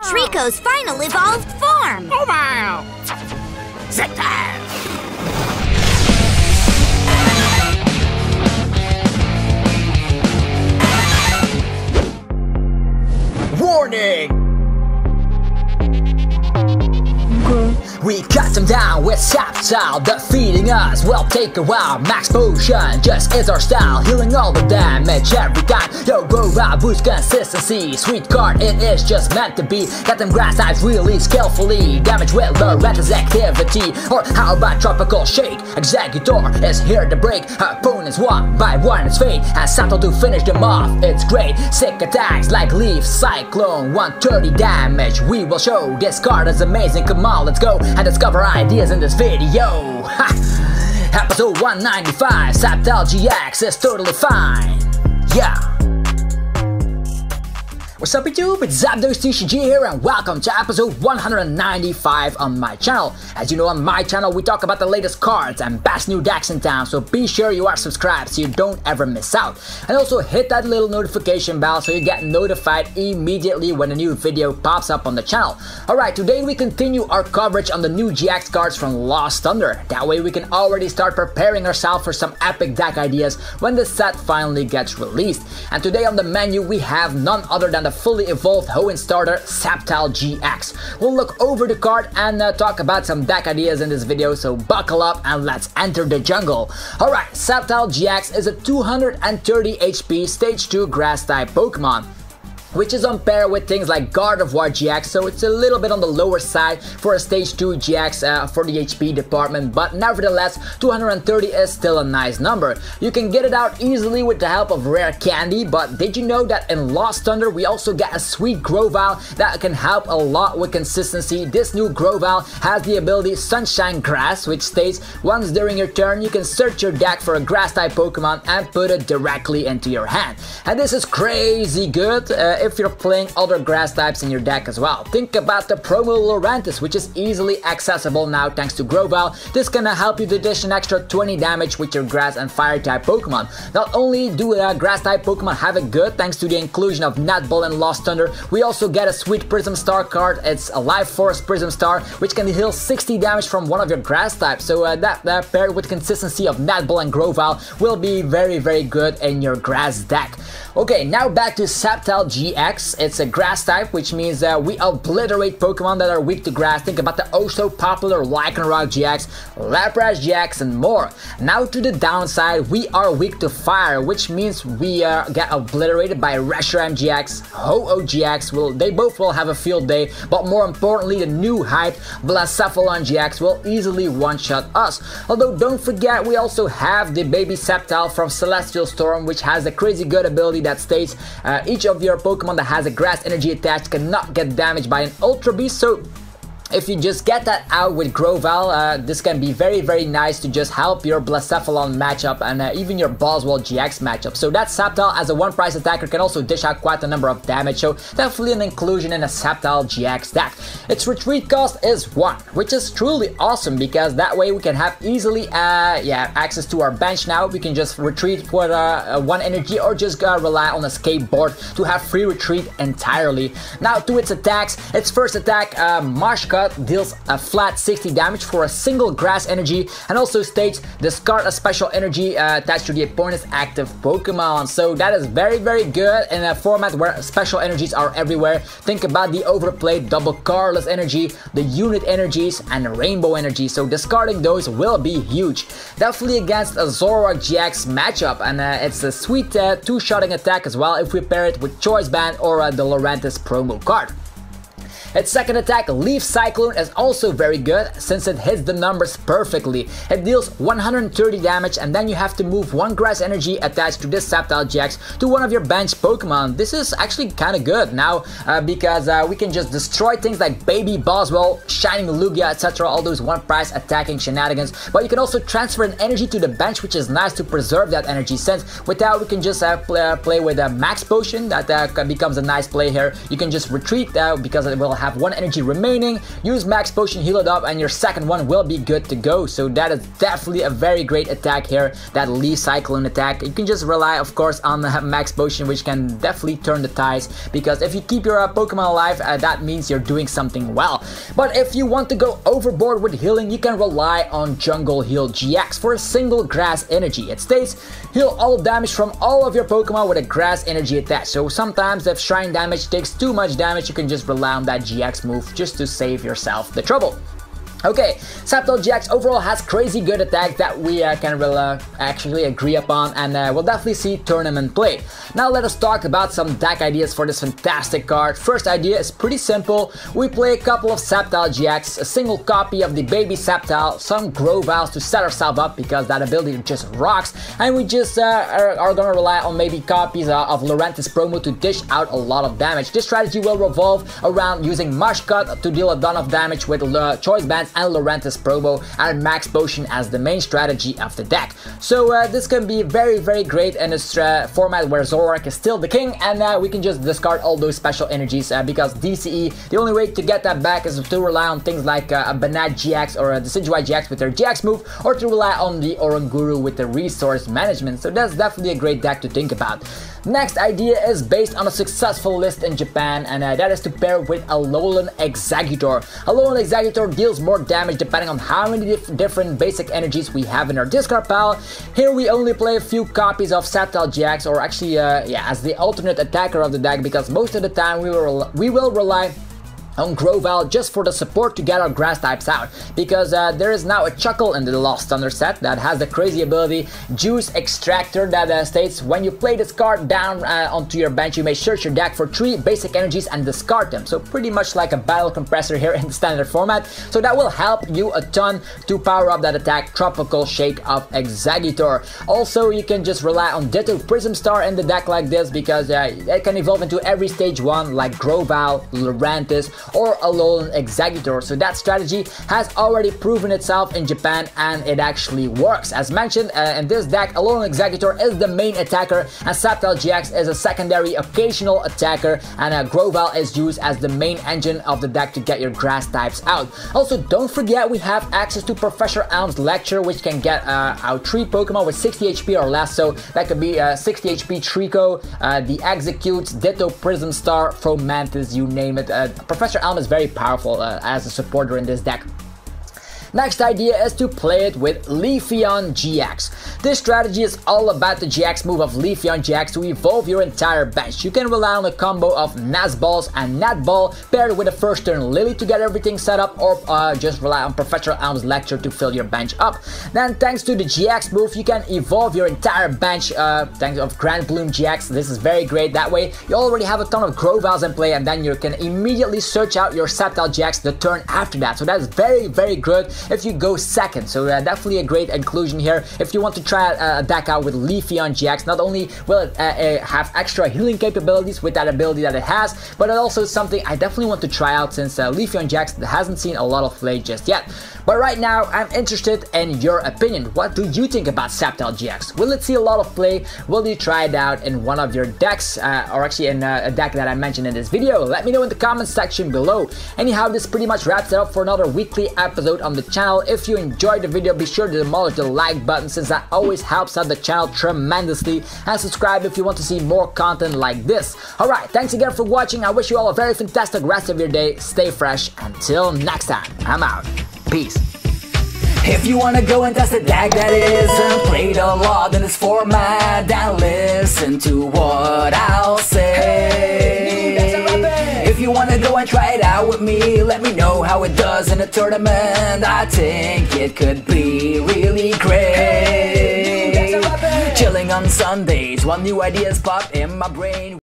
Trico's final evolved form! Grovyle! Sceptile! Warning! We cut them down with Sceptile, defeating us will take a while. Max potion just is our style, healing all the damage every time. Yo, Groyvle boost consistency, sweet card it is just meant to be. Got them grass types really skillfully, damage with Lurantis activity. Or how about Tropical Shake? Exeggutor is here to break opponents one by one. It's fate and Sceptile to finish them off. It's great, sick attacks like Leaf Cyclone, 130 damage. We will show this card is amazing. Come on, let's go and discover ideas in this video. Ha! Episode 195, Sceptile GX is totally fine. Yeah. What's up YouTube, it's Zapdos TCG here and welcome to episode 195 on my channel. As you know, on my channel we talk about the latest cards and best new decks in town, so be sure you are subscribed so you don't ever miss out. And also hit that little notification bell so you get notified immediately when a new video pops up on the channel. Alright, today we continue our coverage on the new GX cards from Lost Thunder. That way we can already start preparing ourselves for some epic deck ideas when the set finally gets released. And today on the menu we have none other than the fully evolved Hoenn starter Sceptile GX. We'll look over the card and talk about some deck ideas in this video, so buckle up and let's enter the jungle. Alright, Sceptile GX is a 230 HP stage 2 grass type Pokemon, which is on par with things like Gardevoir GX, so it's a little bit on the lower side for a stage 2 GX for the HP department, but nevertheless 230 is still a nice number. You can get it out easily with the help of rare candy, but did you know that in Lost Thunder we also get a sweet Groyvle that can help a lot with consistency? This new Groyvle has the ability Sunshine Grass, which states once during your turn you can search your deck for a grass type Pokemon and put it directly into your hand. And this is crazy good if you're playing other grass types in your deck as well. Think about the promo Lurantis, which is easily accessible now thanks to Groyvle. This can help you to dish an extra 20 damage with your grass and fire type Pokemon. Not only do grass type Pokemon have it good thanks to the inclusion of Netball and Lost Thunder, we also get a sweet Prism Star card. It's a Life Force Prism Star, which can heal 60 damage from one of your grass types. So that paired with consistency of Netball and Grovyle will be very good in your grass deck. Okay, now back to Sceptile GX. It's a grass type, which means we obliterate Pokemon that are weak to grass. Think about the oh so popular Lycanroc GX, Lapras GX, and more. Now to the downside, we are weak to fire, which means we get obliterated by Reshiram GX, Ho-Oh GX. They both will have a field day, but more importantly, the new hype Blacephalon GX will easily one-shot us. Although don't forget, we also have the baby Sceptile from Celestial Storm, which has a crazy good ability that states each of your Pokemon that has a grass energy attached cannot get damaged by an Ultra Beast. So if you just get that out with Groyvle, this can be very nice to just help your Blacephalon matchup and even your Boswell GX matchup. So that Sceptile as a one price attacker can also dish out quite a number of damage, so definitely an inclusion in a Sceptile GX deck. Its retreat cost is 1, which is truly awesome because that way we can have easily access to our bench now. We can just retreat for 1 energy or just rely on Escape Board to have free retreat entirely. Now to its attacks, its first attack, Marsh Cut, deals a flat 60 damage for a single grass energy and also states discard a special energy attached to the opponent's active Pokemon. So that is very good in a format where special energies are everywhere. Think about the overplayed double Carless energy, the unit energies, and rainbow energy. So discarding those will be huge. Definitely against a Zoroark GX matchup, and it's a sweet two-shotting attack as well if we pair it with Choice Band or the Lurantis promo card. Its second attack, Leaf Cyclone, is also very good since it hits the numbers perfectly. It deals 130 damage and then you have to move 1 grass energy attached to this Sceptile GX to one of your bench Pokemon. This is actually kinda good now because we can just destroy things like Baby Boswell, Shining Lugia, etc. All those one price attacking shenanigans. But you can also transfer an energy to the bench, which is nice to preserve that energy, since with that we can just play with a Max Potion. That becomes a nice play here. You can just retreat because it will have 1 energy remaining, use max potion, heal it up, and your second one will be good to go. So that is definitely a very great attack here, that Leaf Cyclone attack. You can just rely, of course, on the max potion, which can definitely turn the tides, because if you keep your Pokemon alive, that means you're doing something well. But if you want to go overboard with healing, you can rely on Jungle Heal GX for a single grass energy. It states, heal all damage from all of your Pokemon with a grass energy attached. So sometimes if Shrine damage takes too much damage, you can just rely on that GX move just to save yourself the trouble. Okay, Sceptile GX overall has crazy good attacks that we can actually agree upon, and we'll definitely see tournament play. Now let us talk about some deck ideas for this fantastic card. First idea is pretty simple. We play a couple of Sceptile GX, a single copy of the baby Sceptile, some Groyvles to set ourselves up because that ability just rocks, and we just are gonna rely on maybe copies of Lurantis promo to dish out a lot of damage. This strategy will revolve around using Mush Cut to deal a ton of damage with Choice Bands and Lurantis promo, and max potion as the main strategy of the deck. So this can be very great in this format where Zoroark is still the king, and we can just discard all those special energies because DCE, the only way to get that back is to rely on things like a Banat GX or a Decidueye GX with their GX move, or to rely on the Oranguru with the resource management. So that's definitely a great deck to think about. Next idea is based on a successful list in Japan, and that is to pair with Alolan Exeggutor. Alolan Exeggutor deals more damage depending on how many different basic energies we have in our discard pile. Here we only play a few copies of Sceptile GX, or actually as the alternate attacker of the deck, because most of the time we will rely on Groyvle just for the support to get our grass types out, because there is now a Chuckle in the Lost Thunder set that has the crazy ability Juice Extractor that states, when you play this card down onto your bench, you may search your deck for 3 basic energies and discard them. So pretty much like a battle compressor here in the standard format. So that will help you a ton to power up that attack, Tropical Shake of Exeggutor. Also, you can just rely on Ditto Prism Star in the deck like this, because it can evolve into every stage 1 like Groyvle, Lurantis, or Alolan Exeggutor. So that strategy has already proven itself in Japan, and it actually works. As mentioned, in this deck, Alolan Exeggutor is the main attacker, and Sceptile GX is a secondary occasional attacker, and Groyvle is used as the main engine of the deck to get your grass types out. Also, don't forget we have access to Professor Elm's Lecture, which can get out 3 Pokemon with 60 HP or less. So that could be 60 HP Trico, the Executes, Ditto Prism Star, Fomantis, you name it. Professor Elm is very powerful as a supporter in this deck. Next idea is to play it with Leafeon GX. This strategy is all about the GX move of Leafeon GX to evolve your entire bench. You can rely on a combo of Nazballs and Natball paired with a first turn Lily to get everything set up, or just rely on Professor Elm's Lecture to fill your bench up. Then thanks to the GX move, you can evolve your entire bench thanks of Grand Bloom GX. This is very great. That way you already have a ton of Groyvles in play, and then you can immediately search out your Sceptile GX the turn after that. So that is very good if you go second. So definitely a great inclusion here if you want to try a deck out with Leafeon GX. Not only will it have extra healing capabilities with that ability that it has, but it also is something I definitely want to try out, since Leafeon GX hasn't seen a lot of play just yet. But right now I'm interested in your opinion. What do you think about Sceptile GX? Will it see a lot of play? Will you try it out in one of your decks, or actually in a deck that I mentioned in this video? Let me know in the comments section below. Anyhow, this pretty much wraps it up for another weekly episode on the channel. If you enjoyed the video, be sure to demolish the like button, since that always helps out the channel tremendously, and subscribe if you want to see more content like this. Alright, thanks again for watching. I wish you all a very fantastic rest of your day. Stay fresh. Until next time, I'm out. Peace. If you wanna go and test a deck that isn't played a lot in this format, then listen to what I'll say. If you wanna go and try it out with me, let me know how it does in a tournament. I think it could be really great. Chilling on Sundays while new ideas pop in my brain.